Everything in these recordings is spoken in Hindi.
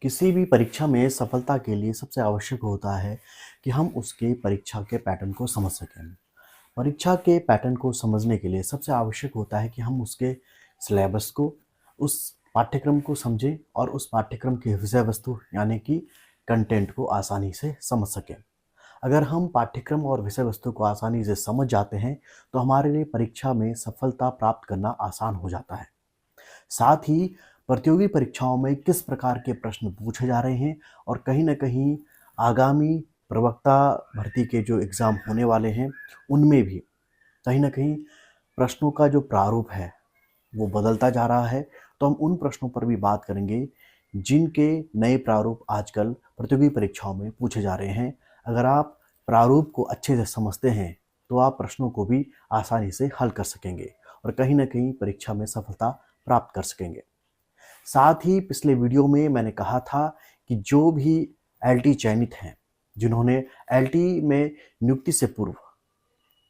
किसी भी परीक्षा में सफलता के लिए सबसे आवश्यक होता है कि हम उसके परीक्षा के पैटर्न को समझ सकें। परीक्षा के पैटर्न को समझने के लिए सबसे आवश्यक होता है कि हम उसके सिलेबस को, उस पाठ्यक्रम को समझें और उस पाठ्यक्रम के विषय वस्तु यानी कि कंटेंट को आसानी से समझ सकें। अगर हम पाठ्यक्रम और विषय वस्तु को आसानी से समझ जाते हैं तो हमारे लिए परीक्षा में सफलता प्राप्त करना आसान हो जाता है। साथ ही प्रतियोगी परीक्षाओं में किस प्रकार के प्रश्न पूछे जा रहे हैं और कहीं न कहीं आगामी प्रवक्ता भर्ती के जो एग्ज़ाम होने वाले हैं, उनमें भी कहीं न कहीं प्रश्नों का जो प्रारूप है, वो बदलता जा रहा है। तो हम उन प्रश्नों पर भी बात करेंगे, जिनके नए प्रारूप आजकल प्रतियोगी परीक्षाओं में पूछे जा रहे हैं। अगर आप प्रारूप को अच्छे से समझते हैं, तो आप प्रश्नों को भी आसानी से हल कर सकेंगे और कहीं न कहीं परीक्षा में सफलता प्राप्त कर सकेंगे। साथ ही पिछले वीडियो में मैंने कहा था कि जो भी एलटी चयनित हैं, जिन्होंने एलटी में नियुक्ति से पूर्व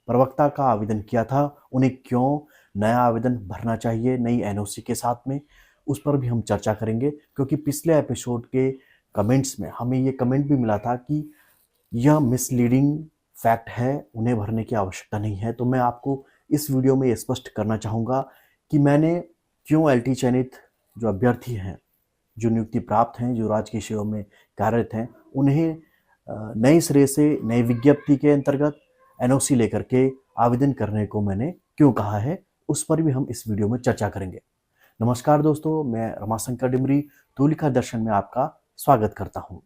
प्रवक्ता का आवेदन किया था, उन्हें क्यों नया आवेदन भरना चाहिए नई एनओसी के साथ में, उस पर भी हम चर्चा करेंगे। क्योंकि पिछले एपिसोड के कमेंट्स में हमें ये कमेंट भी मिला था कि यह मिसलीडिंग फैक्ट है, उन्हें भरने की आवश्यकता नहीं है। तो मैं आपको इस वीडियो में स्पष्ट करना चाहूँगा कि मैंने क्यों एलटी चयनित जो अभ्यर्थी हैं, जो नियुक्ति प्राप्त हैं, जो राजकीय सेवा में कार्यरत हैं, उन्हें नए सिरे से नई विज्ञप्ति के अंतर्गत एनओसी लेकर के आवेदन करने को मैंने क्यों कहा है, उस पर भी हम इस वीडियो में चर्चा करेंगे। नमस्कार दोस्तों, मैं रमाशंकर डिमरी तुलिका दर्शन में आपका स्वागत करता हूँ।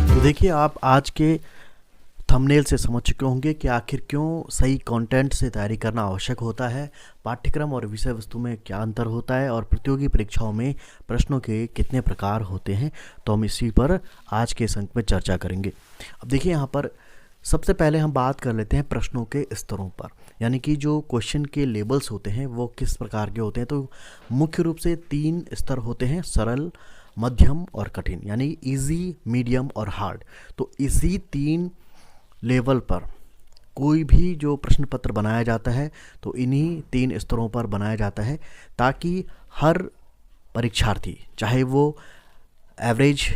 तो देखिए, आप आज के थंबनेल से समझ चुके होंगे कि आखिर क्यों सही कंटेंट से तैयारी करना आवश्यक होता है, पाठ्यक्रम और विषय वस्तु में क्या अंतर होता है और प्रतियोगी परीक्षाओं में प्रश्नों के कितने प्रकार होते हैं। तो हम इसी पर आज के इस अंक में चर्चा करेंगे। अब देखिए, यहाँ पर सबसे पहले हम बात कर लेते हैं प्रश्नों के स्तरों पर, यानी कि जो क्वेश्चन के लेबल्स होते हैं वो किस प्रकार के होते हैं। तो मुख्य रूप से 3 स्तर होते हैं, सरल, मध्यम और कठिन, यानी इजी, मीडियम और हार्ड। तो इसी 3 लेवल पर कोई भी जो प्रश्न पत्र बनाया जाता है तो इन्हीं 3 स्तरों पर बनाया जाता है, ताकि हर परीक्षार्थी, चाहे वो एवरेज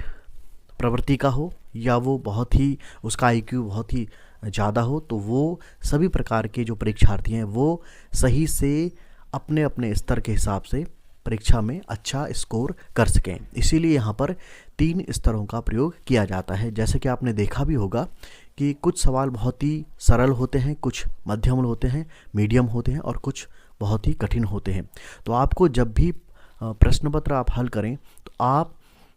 प्रवृत्ति का हो या वो बहुत ही उसका आईक्यू बहुत ही ज़्यादा हो, तो वो सभी प्रकार के जो परीक्षार्थी हैं वो सही से अपने अपने स्तर के हिसाब से परीक्षा में अच्छा स्कोर कर सकें। इसीलिए यहाँ पर 3 स्तरों का प्रयोग किया जाता है। जैसे कि आपने देखा भी होगा कि कुछ सवाल बहुत ही सरल होते हैं, कुछ मध्यम होते हैं, मीडियम होते हैं और कुछ बहुत ही कठिन होते हैं। तो आपको जब भी प्रश्न पत्र आप हल करें तो आप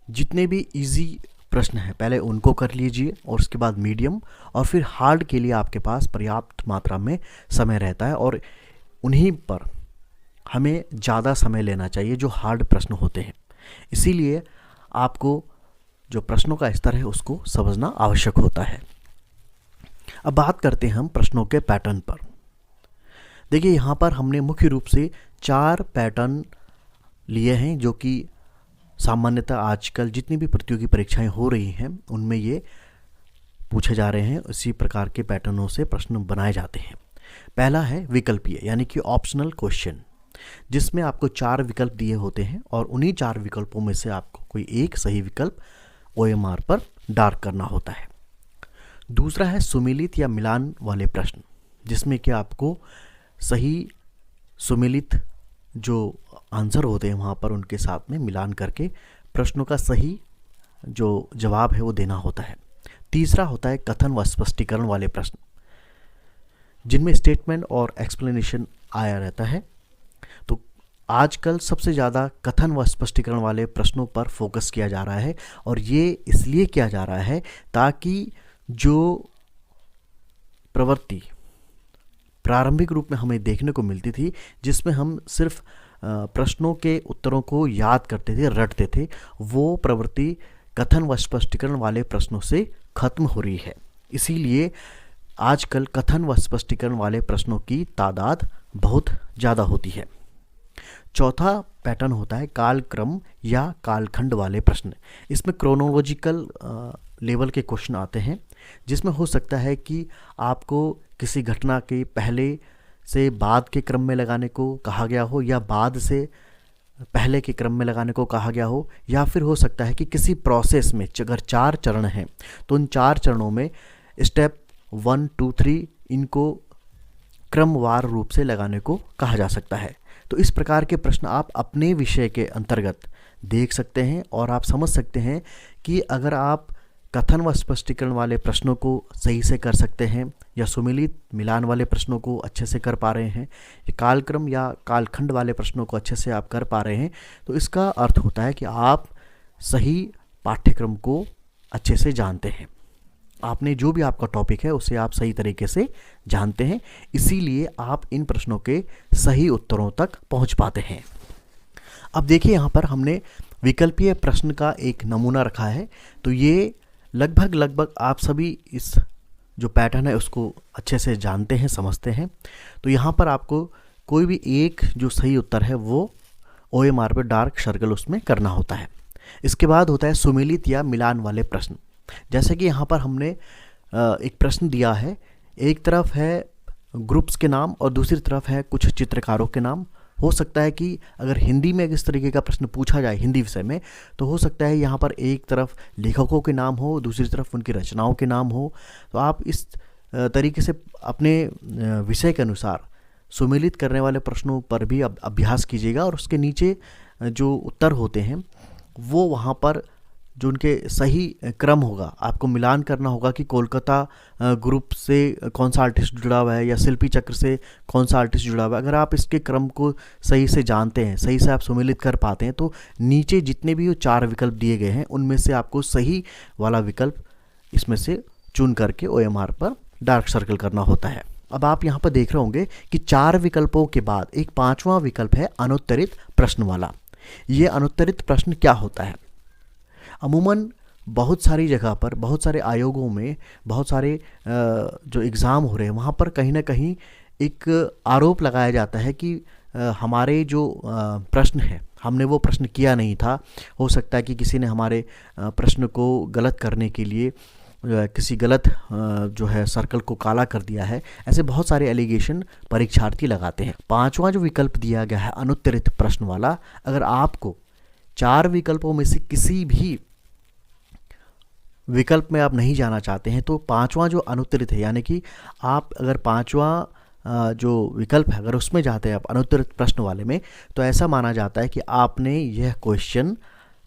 जितने भी इजी प्रश्न हैं पहले उनको कर लीजिए और उसके बाद मीडियम और फिर हार्ड के लिए आपके पास पर्याप्त मात्रा में समय रहता है और उन्हीं पर हमें ज़्यादा समय लेना चाहिए जो हार्ड प्रश्न होते हैं। इसीलिए आपको जो प्रश्नों का स्तर है उसको समझना आवश्यक होता है। अब बात करते हैं हम प्रश्नों के पैटर्न पर। देखिए, यहाँ पर हमने मुख्य रूप से 4 पैटर्न लिए हैं, जो कि सामान्यतः आजकल जितनी भी प्रतियोगी परीक्षाएं हो रही हैं उनमें ये पूछे जा रहे हैं। इसी प्रकार के पैटर्नों से प्रश्न बनाए जाते हैं। पहला है विकल्पीय, यानी कि ऑप्शनल क्वेश्चन, जिसमें आपको 4 विकल्प दिए होते हैं और उन्हीं 4 विकल्पों में से आपको कोई एक सही विकल्प ओएमआर पर डार्क करना होता है। दूसरा है सुमेलित या मिलान वाले प्रश्न, जिसमें कि आपको सही सुमेलित जो आंसर होते हैं वहाँ पर उनके साथ में मिलान करके प्रश्नों का सही जो जवाब है वो देना होता है। तीसरा होता है कथन व स्पष्टीकरण वाले प्रश्न, जिनमें स्टेटमेंट और एक्सप्लेनेशन आया रहता है। तो आजकल सबसे ज़्यादा कथन व स्पष्टीकरण वाले प्रश्नों पर फोकस किया जा रहा है और ये इसलिए किया जा रहा है ताकि जो प्रवृत्ति प्रारंभिक रूप में हमें देखने को मिलती थी, जिसमें हम सिर्फ प्रश्नों के उत्तरों को याद करते थे, रटते थे, वो प्रवृत्ति कथन व स्पष्टीकरण वाले प्रश्नों से खत्म हो रही है। इसीलिए आजकल कथन व स्पष्टीकरण वाले प्रश्नों की तादाद बहुत ज़्यादा होती है। चौथा पैटर्न होता है कालक्रम या कालखंड वाले प्रश्न। इसमें क्रोनोलॉजिकल लेवल के क्वेश्चन आते हैं, जिसमें हो सकता है कि आपको किसी घटना के पहले से बाद के क्रम में लगाने को कहा गया हो, या बाद से पहले के क्रम में लगाने को कहा गया हो, या फिर हो सकता है कि किसी प्रोसेस में अगर 4 चरण हैं तो उन 4 चरणों में स्टेप 1, 2, 3 इनको क्रमवार रूप से लगाने को कहा जा सकता है। तो इस प्रकार के प्रश्न आप अपने विषय के अंतर्गत देख सकते हैं और आप समझ सकते हैं कि अगर आप कथन व स्पष्टीकरण वाले प्रश्नों को सही से कर सकते हैं, या सुमेलित मिलान वाले प्रश्नों को अच्छे से कर पा रहे हैं, या कालक्रम या कालखंड वाले प्रश्नों को अच्छे से आप कर पा रहे हैं, तो इसका अर्थ होता है कि आप सही पाठ्यक्रम को अच्छे से जानते हैं। आपने जो भी आपका टॉपिक है उसे आप सही तरीके से जानते हैं, इसीलिए आप इन प्रश्नों के सही उत्तरों तक पहुंच पाते हैं। अब देखिए, यहाँ पर हमने विकल्पीय प्रश्न का एक नमूना रखा है। तो ये लगभग आप सभी इस जो पैटर्न है उसको अच्छे से जानते हैं, समझते हैं। तो यहाँ पर आपको कोई भी एक जो सही उत्तर है वो OMR पे डार्क सर्कल उसमें करना होता है। इसके बाद होता है सुमेलित या मिलान वाले प्रश्न। जैसे कि यहाँ पर हमने एक प्रश्न दिया है, एक तरफ है ग्रुप्स के नाम और दूसरी तरफ है कुछ चित्रकारों के नाम। हो सकता है कि अगर हिंदी में इस तरीके का प्रश्न पूछा जाए हिंदी विषय में, तो हो सकता है यहाँ पर एक तरफ लेखकों के नाम हो, दूसरी तरफ उनकी रचनाओं के नाम हो। तो आप इस तरीके से अपने विषय के अनुसार सुमेलित करने वाले प्रश्नों पर भी अभ्यास कीजिएगा, और उसके नीचे जो उत्तर होते हैं वो वहाँ पर जो उनके सही क्रम होगा आपको मिलान करना होगा कि कोलकाता ग्रुप से कौन सा आर्टिस्ट जुड़ा हुआ है या शिल्पी चक्र से कौन सा आर्टिस्ट जुड़ा हुआ है। अगर आप इसके क्रम को सही से जानते हैं, सही से आप सुमेलित कर पाते हैं, तो नीचे जितने भी 4 विकल्प दिए गए हैं उनमें से आपको सही वाला विकल्प इसमें से चुन करके OMR पर डार्क सर्कल करना होता है। अब आप यहाँ पर देख रहे होंगे कि 4 विकल्पों के बाद एक 5वां विकल्प है अनुत्तरित प्रश्न वाला। ये अनुत्तरित प्रश्न क्या होता है? अमूमन बहुत सारी जगह पर, बहुत सारे आयोगों में, बहुत सारे जो एग्ज़ाम हो रहे हैं वहाँ पर कहीं ना कहीं एक आरोप लगाया जाता है कि हमारे जो प्रश्न है हमने वो प्रश्न किया नहीं था। हो सकता है कि किसी ने हमारे प्रश्न को गलत करने के लिए किसी गलत जो है सर्कल को काला कर दिया है। ऐसे बहुत सारे एलिगेशन परीक्षार्थी लगाते हैं। 5वां जो विकल्प दिया गया है अनुत्तरित प्रश्न वाला, अगर आपको 4 विकल्पों में से किसी भी विकल्प में आप नहीं जाना चाहते हैं, तो 5वां जो अनुत्तरित है, यानी कि आप अगर 5वां जो विकल्प है अगर उसमें जाते हैं आप अनुत्तरित प्रश्न वाले में, तो ऐसा माना जाता है कि आपने यह क्वेश्चन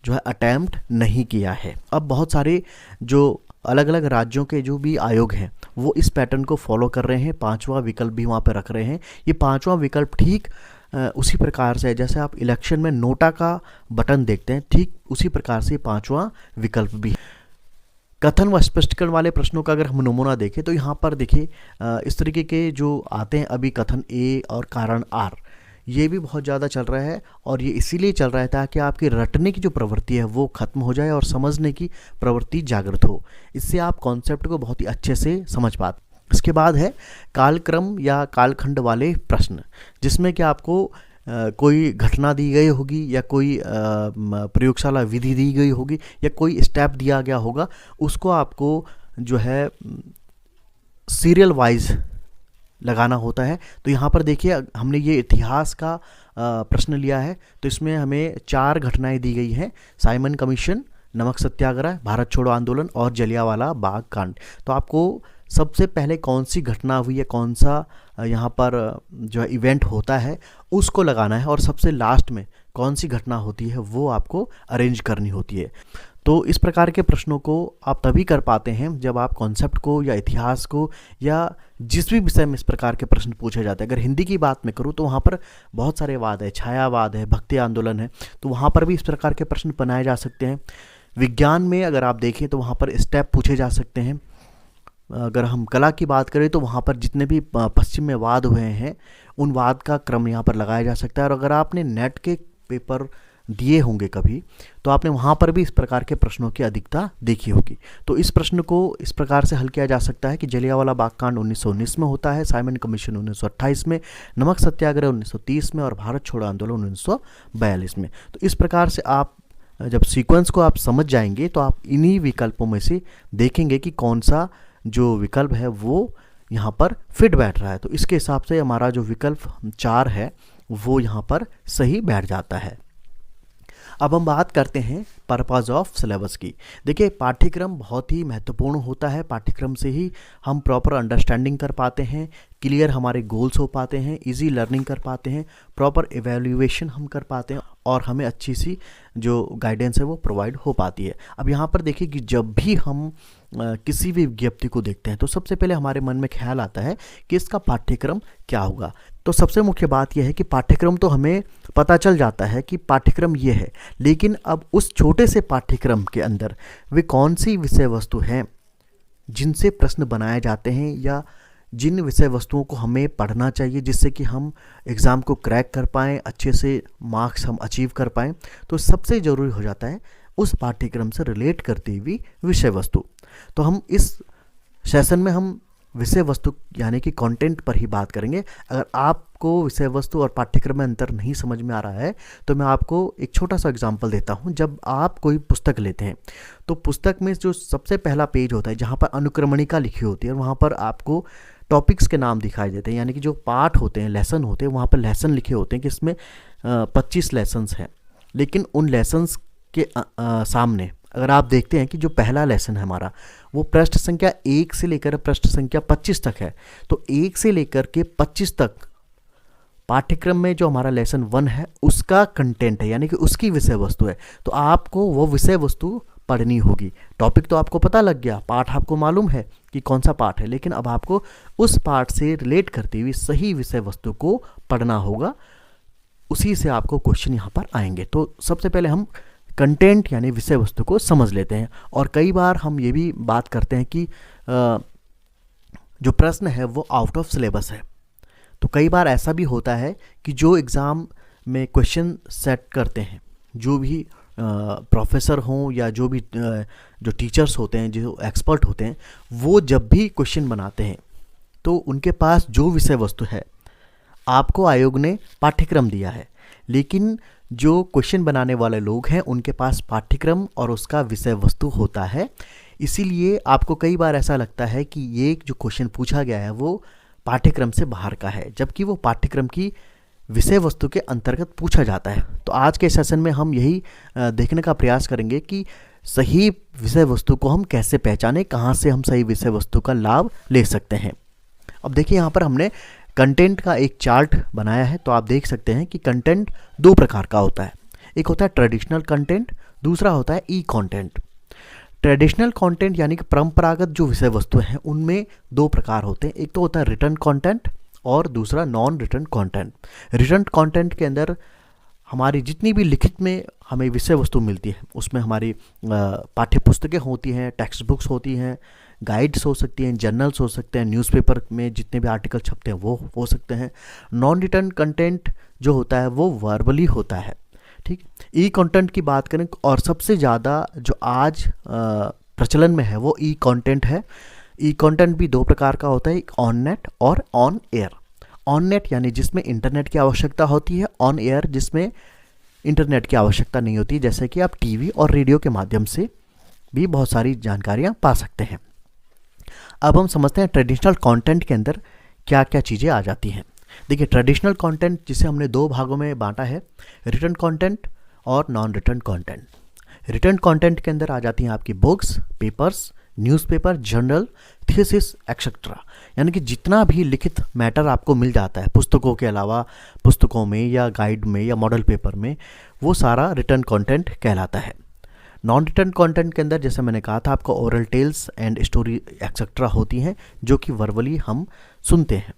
जो है अटेम्प्ट नहीं किया है। अब बहुत सारे जो अलग अलग राज्यों के जो भी आयोग हैं वो इस पैटर्न को फॉलो कर रहे हैं, 5वां विकल्प भी वहाँ पर रख रहे हैं। ये 5वां विकल्प ठीक उसी प्रकार से है जैसे आप इलेक्शन में नोटा का बटन देखते हैं, ठीक उसी प्रकार से 5वां विकल्प भी। कथन व स्पष्टीकरण वाले प्रश्नों का अगर हम नमूना देखें तो यहाँ पर देखिए इस तरीके के जो आते हैं अभी कथन A और कारण R, ये भी बहुत ज़्यादा चल रहा है, और ये इसीलिए चल रहा है ताकि आपकी रटने की जो प्रवृत्ति है वो खत्म हो जाए और समझने की प्रवृत्ति जागृत हो। इससे आप कॉन्सेप्ट को बहुत ही अच्छे से समझ पाते। इसके बाद है कालक्रम या कालखंड वाले प्रश्न, जिसमें कि आपको कोई घटना दी गई होगी या कोई प्रयोगशाला विधि दी गई होगी या कोई स्टेप दिया गया होगा, उसको आपको जो है सीरियल वाइज लगाना होता है। तो यहाँ पर देखिए हमने ये इतिहास का प्रश्न लिया है, तो इसमें हमें 4 घटनाएं दी गई हैं, साइमन कमीशन, नमक सत्याग्रह, भारत छोड़ो आंदोलन और जलियांवाला बाग कांड। तो आपको सबसे पहले कौन सी घटना हुई है, कौन सा यहाँ पर जो है इवेंट होता है उसको लगाना है, और सबसे लास्ट में कौन सी घटना होती है वो आपको अरेंज करनी होती है। तो इस प्रकार के प्रश्नों को आप तभी कर पाते हैं जब आप कॉन्सेप्ट को या इतिहास को या जिस भी विषय में इस प्रकार के प्रश्न पूछे जाते हैं। अगर हिंदी की बात मैं करूँ तो वहाँ पर बहुत सारे वाद है, छायावाद है, भक्ति आंदोलन है, तो वहाँ पर भी इस प्रकार के प्रश्न बनाए जा सकते हैं। विज्ञान में अगर आप देखें तो वहाँ पर स्टेप पूछे जा सकते हैं। अगर हम कला की बात करें तो वहाँ पर जितने भी पश्चिम में वाद हुए हैं उन वाद का क्रम यहाँ पर लगाया जा सकता है। और अगर आपने नेट के पेपर दिए होंगे कभी, तो आपने वहाँ पर भी इस प्रकार के प्रश्नों की अधिकता देखी होगी। तो इस प्रश्न को इस प्रकार से हल किया जा सकता है कि जलियांवाला बाग कांड 1919 में होता है, साइमन कमीशन 1928 में, नमक सत्याग्रह 1930 में और भारत छोड़ो आंदोलन 1942 में। तो इस प्रकार से आप जब सीक्वेंस को आप समझ जाएंगे तो आप इन्हीं विकल्पों में से देखेंगे कि कौन सा जो विकल्प है वो यहाँ पर फिट बैठ रहा है। तो इसके हिसाब से हमारा जो विकल्प 4 है वो यहाँ पर सही बैठ जाता है। अब हम बात करते हैं पर्पस ऑफ सिलेबस की। देखिए, पाठ्यक्रम बहुत ही महत्वपूर्ण होता है। पाठ्यक्रम से ही हम प्रॉपर अंडरस्टैंडिंग कर पाते हैं, क्लियर हमारे गोल्स हो पाते हैं, इजी लर्निंग कर पाते हैं, प्रॉपर एवेल्यूएशन हम कर पाते हैं और हमें अच्छी सी जो गाइडेंस है वो प्रोवाइड हो पाती है। अब यहाँ पर देखिए कि जब भी हम किसी भी विज्ञप्ति को देखते हैं तो सबसे पहले हमारे मन में ख्याल आता है कि इसका पाठ्यक्रम क्या होगा। तो सबसे मुख्य बात यह है कि पाठ्यक्रम तो हमें पता चल जाता है कि पाठ्यक्रम ये है, लेकिन अब उस छोटे से पाठ्यक्रम के अंदर वे कौन सी विषय वस्तु हैं जिनसे प्रश्न बनाए जाते हैं या जिन विषय वस्तुओं को हमें पढ़ना चाहिए जिससे कि हम एग्ज़ाम को क्रैक कर पाएँ, अच्छे से मार्क्स हम अचीव कर पाएँ। तो सबसे ज़रूरी हो जाता है उस पाठ्यक्रम से रिलेट करती हुई विषय वस्तु। तो हम इस सेशन में हम विषय वस्तु यानी कि कंटेंट पर ही बात करेंगे। अगर आपको विषय वस्तु और पाठ्यक्रम में अंतर नहीं समझ में आ रहा है तो मैं आपको एक छोटा सा एग्जांपल देता हूं। जब आप कोई पुस्तक लेते हैं तो पुस्तक में जो सबसे पहला पेज होता है जहां पर अनुक्रमणिका लिखी होती है और वहां पर आपको टॉपिक्स के नाम दिखाई देते हैं, यानी कि जो पाठ होते हैं, लेसन होते हैं, वहाँ पर लेसन लिखे होते हैं कि इसमें 25 लेसन्स हैं। लेकिन उन लेसन्स के सामने अगर आप देखते हैं कि जो पहला लेसन है हमारा वो पृष्ठ संख्या 1 से लेकर पृष्ठ संख्या 25 तक है। तो 1 से लेकर के 25 तक पाठ्यक्रम में जो हमारा लेसन 1 है उसका कंटेंट है, यानी कि उसकी विषय वस्तु है। तो आपको वो विषय वस्तु पढ़नी होगी। टॉपिक तो आपको पता लग गया, पाठ आपको मालूम है कि कौन सा पाठ है, लेकिन अब आपको उस पाठ से रिलेट करती हुई सही विषय वस्तु को पढ़ना होगा। उसी से आपको क्वेश्चन यहाँ पर आएंगे। तो सबसे पहले हम कंटेंट यानी विषय वस्तु को समझ लेते हैं। और कई बार हम ये भी बात करते हैं कि जो प्रश्न है वो आउट ऑफ सिलेबस है। तो कई बार ऐसा भी होता है कि जो एग्ज़ाम में क्वेश्चन सेट करते हैं, जो भी प्रोफेसर हों या जो भी जो टीचर्स होते हैं, जो एक्सपर्ट होते हैं, वो जब भी क्वेश्चन बनाते हैं तो उनके पास जो विषय वस्तु है, आपको आयोग ने पाठ्यक्रम दिया है, लेकिन जो क्वेश्चन बनाने वाले लोग हैं उनके पास पाठ्यक्रम और उसका विषय वस्तु होता है। इसीलिए आपको कई बार ऐसा लगता है कि ये जो क्वेश्चन पूछा गया है वो पाठ्यक्रम से बाहर का है, जबकि वो पाठ्यक्रम की विषय वस्तु के अंतर्गत पूछा जाता है। तो आज के सेशन में हम यही देखने का प्रयास करेंगे कि सही विषय वस्तु को हम कैसे पहचानें, कहाँ से हम सही विषय वस्तु का लाभ ले सकते हैं। अब देखिए, यहाँ पर हमने कंटेंट का एक चार्ट बनाया है। तो आप देख सकते हैं कि कंटेंट 2 प्रकार का होता है। एक होता है ट्रेडिशनल कंटेंट, दूसरा होता है ई कंटेंट। ट्रेडिशनल कंटेंट यानी कि परंपरागत जो विषय वस्तु हैं उनमें 2 प्रकार होते हैं। एक तो होता है रिटन कंटेंट और दूसरा non written content. Written content के अंदर हमारी जितनी भी लिखित में हमें विषय वस्तु मिलती है उसमें हमारी पाठ्य पुस्तकें होती हैं, टेक्स्ट बुक्स होती हैं, गाइड्स हो सकती हैं, जर्नल्स हो सकते हैं, न्यूज़पेपर में जितने भी आर्टिकल छपते हैं वो हो सकते हैं। नॉन रिटन कंटेंट जो होता है वो वर्बली होता है। ठीक, ई कंटेंट की बात करें और सबसे ज़्यादा जो आज प्रचलन में है वो ई कंटेंट है। ई कंटेंट भी 2 प्रकार का होता है, एक ऑन नेट और ऑन एयर। ऑन नेट यानी जिसमें इंटरनेट की आवश्यकता होती है, ऑन एयर जिसमें इंटरनेट की आवश्यकता नहीं होती, जैसे कि आप टीवी और रेडियो के माध्यम से भी बहुत सारी जानकारियाँ पा सकते हैं। अब हम समझते हैं ट्रेडिशनल कंटेंट के अंदर क्या क्या चीज़ें आ जाती हैं। देखिए, ट्रेडिशनल कंटेंट जिसे हमने 2 भागों में बांटा है, रिटन कंटेंट और non written content. Written content के अंदर आ जाती हैं आपकी books, papers, newspaper, journal, thesis etcetera, यानी कि जितना भी लिखित मैटर आपको मिल जाता है पुस्तकों के अलावा, पुस्तकों में या गाइड में या मॉडल पेपर में, वो सारा रिटन कंटेंट कहलाता है। नॉन रिटन कंटेंट के अंदर जैसे मैंने कहा था आपको oral tales and story etcetera होती हैं जो कि वर्बली हम सुनते हैं।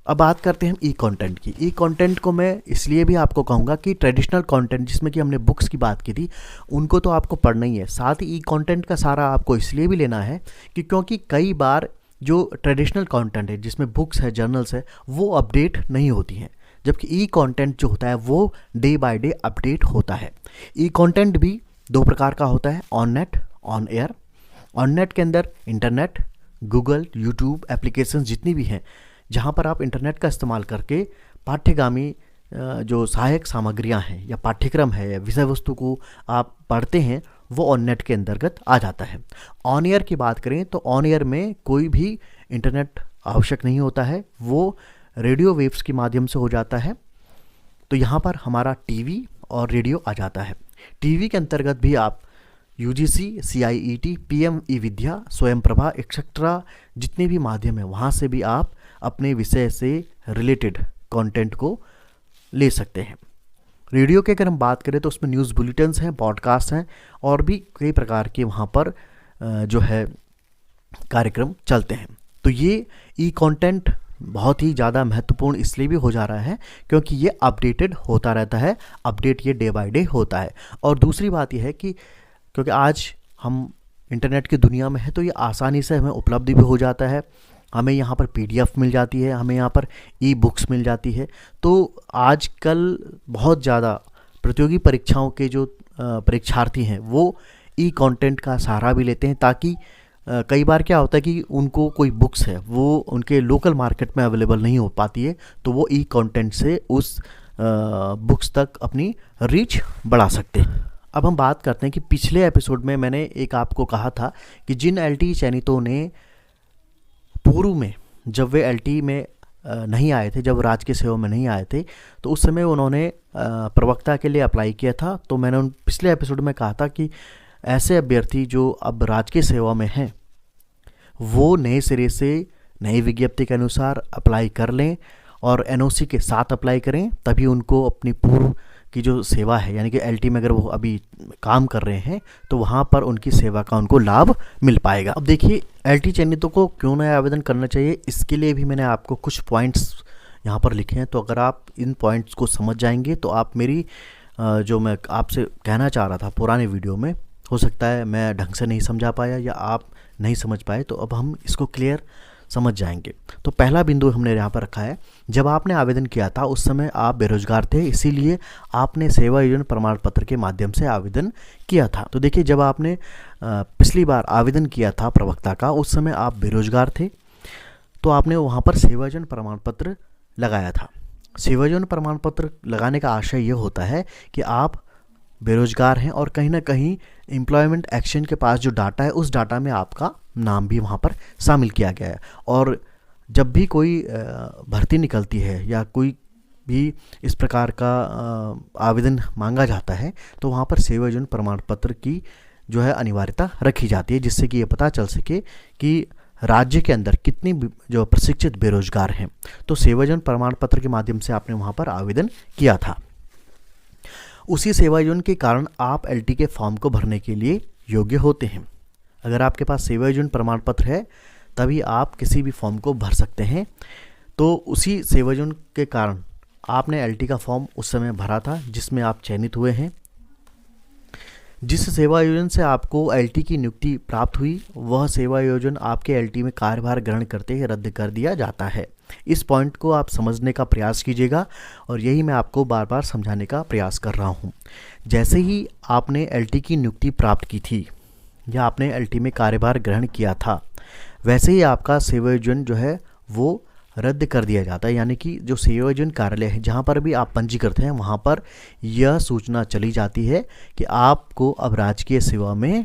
अब बात करते हैं हम ई कंटेंट की। ई कंटेंट को मैं इसलिए भी आपको कहूँगा कि ट्रेडिशनल कंटेंट जिसमें कि हमने बुक्स की बात की थी उनको तो आपको पढ़ना ही है, साथ ही ई कंटेंट का सारा आपको इसलिए भी लेना है कि क्योंकि कई बार जो ट्रेडिशनल कंटेंट है जिसमें बुक्स है, जर्नल्स है, वो अपडेट नहीं होती हैं, जबकि ई कंटेंट जो होता है वो डे बाय डे अपडेट होता है। ई कंटेंट भी 2 प्रकार का होता है, on net, on air. On net के अंदर इंटरनेट, गूगल, यूट्यूब एप्लीकेशंस जितनी भी हैं जहाँ पर आप इंटरनेट का इस्तेमाल करके पाठ्यगामी जो सहायक सामग्रियाँ हैं या पाठ्यक्रम है या विषय वस्तु को आप पढ़ते हैं वो ऑन नेट के अंतर्गत आ जाता है। ऑन एयर की बात करें तो ऑन एयर में कोई भी इंटरनेट आवश्यक नहीं होता है, वो रेडियो वेव्स के माध्यम से हो जाता है। तो यहाँ पर हमारा टीवी और रेडियो आ जाता है। टीवी के अंतर्गत भी आप यूजीसी, सीआईईटी, पीएम ई विद्या, स्वयंप्रभा एक्सेट्रा जितने भी माध्यम है वहाँ से भी आप अपने विषय से रिलेटेड कंटेंट को ले सकते हैं। रेडियो की अगर हम बात करें तो उसमें न्यूज़ बुलेटिन्स हैं, पॉडकास्ट हैं और भी कई प्रकार के वहाँ पर जो है कार्यक्रम चलते हैं। तो ये ई कंटेंट बहुत ही ज़्यादा महत्वपूर्ण इसलिए भी हो जा रहा है क्योंकि ये अपडेटेड होता रहता है, अपडेट ये डे बाय डे होता है। और दूसरी बात ये है कि क्योंकि आज हम इंटरनेट की दुनिया में है तो ये आसानी से हमें उपलब्ध भी हो जाता है। हमें यहाँ पर पीडीएफ मिल जाती है, हमें यहाँ पर ई बुक्स मिल जाती है। तो आजकल बहुत ज़्यादा प्रतियोगी परीक्षाओं के जो परीक्षार्थी हैं वो ई कंटेंट का सहारा भी लेते हैं, ताकि कई बार क्या होता है कि उनको कोई बुक्स है वो उनके लोकल मार्केट में अवेलेबल नहीं हो पाती है, तो वो ई कंटेंट से उस बुक्स तक अपनी रीच बढ़ा सकते हैं। अब हम बात करते हैं कि पिछले एपिसोड में मैंने एक आपको कहा था कि जिन एलटी चयनितों ने पूर्व में जब वे एलटी में नहीं आए थे, जब राजकीय सेवा में नहीं आए थे, तो उस समय उन्होंने प्रवक्ता के लिए अप्लाई किया था। तो मैंने उन पिछले एपिसोड में कहा था कि ऐसे अभ्यर्थी जो अब राजकीय सेवा में हैं वो नए सिरे से नई विज्ञप्ति के अनुसार अप्लाई कर लें और एनओसी के साथ अप्लाई करें, तभी उनको अपनी पूर्व की जो सेवा है यानी कि एलटी में अगर वो अभी काम कर रहे हैं तो वहाँ पर उनकी सेवा का उनको लाभ मिल पाएगा। अब देखिए एलटी चयनितों को क्यों नया आवेदन करना चाहिए, इसके लिए भी मैंने आपको कुछ पॉइंट्स यहाँ पर लिखे हैं। तो अगर आप इन पॉइंट्स को समझ जाएंगे तो आप मेरी जो मैं आपसे कहना चाह रहा था पुराने वीडियो में, हो सकता है मैं ढंग से नहीं समझा पाया या आप नहीं समझ पाए, तो अब हम इसको क्लियर समझ जाएंगे। तो पहला बिंदु हमने यहाँ पर रखा है, जब आपने आवेदन किया था उस समय आप बेरोजगार थे, इसीलिए आपने सेवा योजना प्रमाण पत्र के माध्यम से आवेदन किया था। तो देखिए जब आपने पिछली बार आवेदन किया था प्रवक्ता का, उस समय आप बेरोजगार थे, तो आपने वहाँ पर सेवा योजना प्रमाण पत्र लगाया था। सेवा योजना प्रमाण पत्र लगाने का आशय ये होता है कि आप बेरोजगार हैं और कहीं ना कहीं एम्प्लॉयमेंट एक्सचेंज के पास जो डाटा है उस डाटा में आपका नाम भी वहाँ पर शामिल किया गया है। और जब भी कोई भर्ती निकलती है या कोई भी इस प्रकार का आवेदन मांगा जाता है तो वहाँ पर सेवा योजना प्रमाण पत्र की जो है अनिवार्यता रखी जाती है, जिससे कि ये पता चल सके कि राज्य के अंदर कितने जो प्रशिक्षित बेरोजगार हैं। तो सेवा योजना प्रमाण पत्र के माध्यम से आपने वहाँ पर आवेदन किया था। उसी सेवा योजना के कारण आप एलटी के फॉर्म को भरने के लिए योग्य होते हैं। अगर आपके पास सेवा योजना प्रमाण पत्र है तभी आप किसी भी फॉर्म को भर सकते हैं। तो उसी सेवा योजना के कारण आपने एलटी का फॉर्म उस समय भरा था जिसमें आप चयनित हुए हैं। जिस सेवा योजना से आपको एलटी की नियुक्ति प्राप्त हुई वह सेवा योजना आपके एलटी में कार्यभार ग्रहण करते ही रद्द कर दिया जाता है। इस पॉइंट को आप समझने का प्रयास कीजिएगा और यही मैं आपको बार बार समझाने का प्रयास कर रहा हूँ। जैसे ही आपने एलटी की नियुक्ति प्राप्त की थी या आपने एलटी में कार्यभार ग्रहण किया था, वैसे ही आपका सेवा योजना जो है वो रद्द कर दिया जाता है। यानी कि जो सेवा योजना कार्यालय है जहाँ पर भी आप पंजीकृत हैं वहाँ पर यह सूचना चली जाती है कि आपको अब राजकीय सेवा में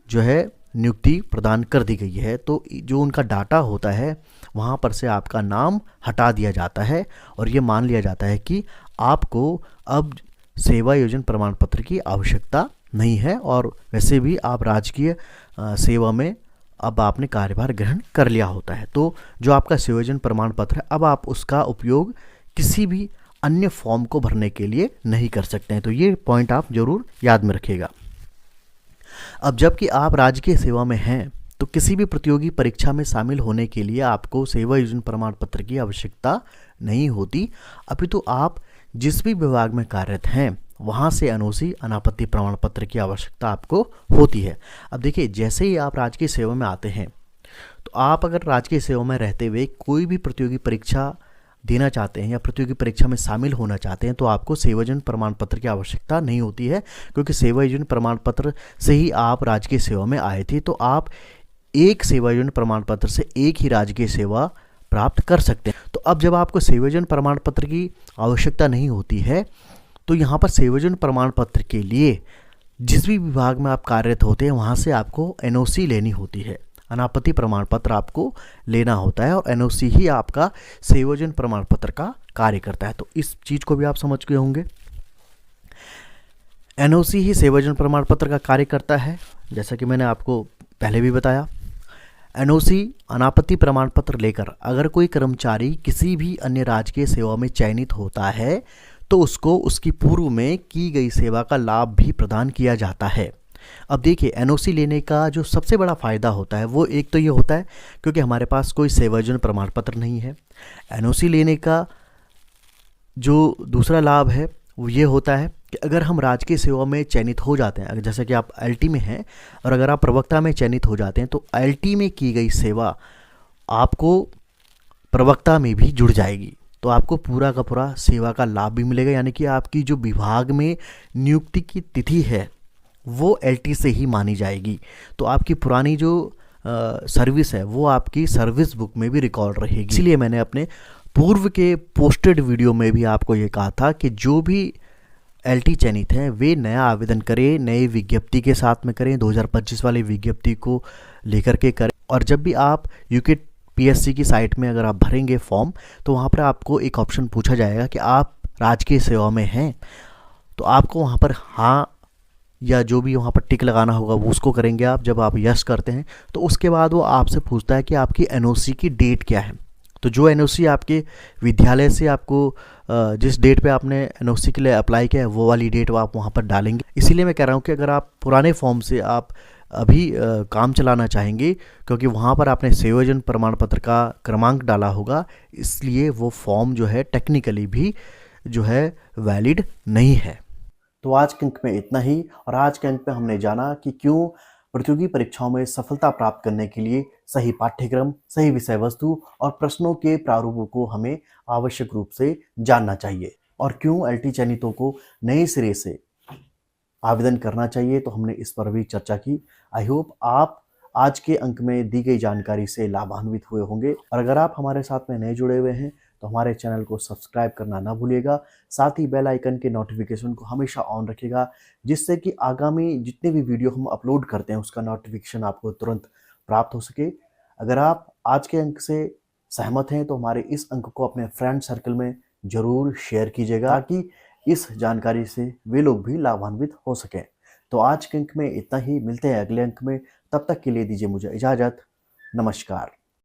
जो है नियुक्ति प्रदान कर दी गई है। तो जो उनका डाटा होता है वहाँ पर से आपका नाम हटा दिया जाता है और ये मान लिया जाता है कि आपको अब सेवा योजना प्रमाण पत्र की आवश्यकता नहीं है और वैसे भी आप राजकीय सेवा में अब आपने कार्यभार ग्रहण कर लिया होता है। तो जो आपका सेवा योजना प्रमाण पत्र है अब आप उसका उपयोग किसी भी अन्य फॉर्म को भरने के लिए नहीं कर सकते हैं। तो ये पॉइंट आप जरूर याद में रखिएगा। अब जबकि आप राजकीय सेवा में हैं तो किसी भी प्रतियोगी परीक्षा में शामिल होने के लिए आपको सेवा योजना प्रमाण पत्र की आवश्यकता नहीं होती, अपितु आप जिस भी विभाग में कार्यरत हैं वहाँ से एनओसी अनापत्ति प्रमाण पत्र की आवश्यकता आपको होती है। अब देखिए जैसे ही आप राजकीय सेवा में आते हैं तो आप अगर राजकीय सेवा में रहते हुए कोई भी प्रतियोगी परीक्षा देना चाहते हैं या प्रतियोगी परीक्षा में शामिल होना चाहते हैं तो आपको सेवा योजना प्रमाण पत्र की आवश्यकता नहीं होती है, क्योंकि सेवा योजना प्रमाण पत्र से ही आप राजकीय सेवा में आए थे। तो आप एक सेवा योजना प्रमाण पत्र से एक ही राजकीय सेवा प्राप्त कर सकते हैं। तो अब जब आपको सेवा योजना प्रमाण पत्र की आवश्यकता नहीं होती है तो यहाँ पर सेवा योजना प्रमाण पत्र के लिए जिस भी विभाग में आप कार्यरत होते हैं वहाँ से आपको एनओसी लेनी होती है। अनापत्ति प्रमाण पत्र आपको लेना होता है और एनओसी ही आपका सेवायोजन प्रमाण पत्र का कार्य करता है। तो इस चीज़ को भी आप समझ गए होंगे। एनओसी ही सेवायोजन प्रमाण पत्र का कार्य करता है, जैसा कि मैंने आपको पहले भी बताया। एनओसी अनापत्ति प्रमाण पत्र लेकर अगर कोई कर्मचारी किसी भी अन्य राजकीय सेवा में चयनित होता है तो उसको उसकी पूर्व में की गई सेवा का लाभ भी प्रदान किया जाता है। अब देखिए, एनओसी लेने का जो सबसे बड़ा फ़ायदा होता है वो एक तो ये होता है क्योंकि हमारे पास कोई सेवायोजन प्रमाण पत्र नहीं है। एनओसी लेने का जो दूसरा लाभ है वो ये होता है कि अगर हम राजकीय सेवा में चयनित हो जाते हैं, जैसे कि आप एलटी में हैं और अगर आप प्रवक्ता में चयनित हो जाते हैं तो एलटी में की गई सेवा आपको प्रवक्ता में भी जुड़ जाएगी, तो आपको पूरा का पूरा सेवा का लाभ भी मिलेगा। यानी कि आपकी जो विभाग में नियुक्ति की तिथि है वो एलटी से ही मानी जाएगी, तो आपकी पुरानी जो सर्विस है वो आपकी सर्विस बुक में भी रिकॉर्ड रहेगी। इसलिए मैंने अपने पूर्व के पोस्टेड वीडियो में भी आपको ये कहा था कि जो भी एलटी चयनित हैं वे नया आवेदन करें, नई विज्ञप्ति के साथ में करें, 2025 वाली विज्ञप्ति को लेकर के करें। और जब भी आप यूके पीएससी की साइट में अगर आप भरेंगे फॉर्म तो वहाँ पर आपको एक ऑप्शन पूछा जाएगा कि आप राजकीय सेवा में हैं, तो आपको वहाँ पर हाँ या जो भी वहाँ पर टिक लगाना होगा वो उसको करेंगे आप। जब आप यस करते हैं तो उसके बाद वो आपसे पूछता है कि आपकी एनओसी की डेट क्या है। तो जो एनओसी आपके विद्यालय से आपको जिस डेट पे आपने एनओसी के लिए अप्लाई किया है वो वाली डेट वो आप वहाँ पर डालेंगे। इसीलिए मैं कह रहा हूँ कि अगर आप पुराने फॉर्म से आप अभी काम चलाना चाहेंगे क्योंकि वहाँ पर आपने सेवायोजन प्रमाण पत्र का क्रमांक डाला होगा, इसलिए वो फॉर्म जो है टेक्निकली भी जो है वैलिड नहीं है। तो आज के अंक में इतना ही। और आज के अंक में हमने जाना कि क्यों प्रतियोगी परीक्षाओं में सफलता प्राप्त करने के लिए सही पाठ्यक्रम, सही विषय वस्तु और प्रश्नों के प्रारूपों को हमें आवश्यक रूप से जानना चाहिए और क्यों एलटी चयनितों को नए सिरे से आवेदन करना चाहिए, तो हमने इस पर भी चर्चा की। आई होप आप आज के अंक में दी गई जानकारी से लाभान्वित हुए होंगे। और अगर आप हमारे साथ में नए जुड़े हुए हैं तो हमारे चैनल को सब्सक्राइब करना ना भूलिएगा, साथ ही बेल आइकन के नोटिफिकेशन को हमेशा ऑन रखिएगा, जिससे कि आगामी जितने भी वीडियो हम अपलोड करते हैं उसका नोटिफिकेशन आपको तुरंत प्राप्त हो सके। अगर आप आज के अंक से सहमत हैं तो हमारे इस अंक को अपने फ्रेंड सर्कल में ज़रूर शेयर कीजिएगा ताकि इस जानकारी से वे लोग भी लाभान्वित हो सकें। तो आज के अंक में इतना ही, मिलते हैं अगले अंक में, तब तक के लिए दीजिए मुझे इजाज़त। नमस्कार।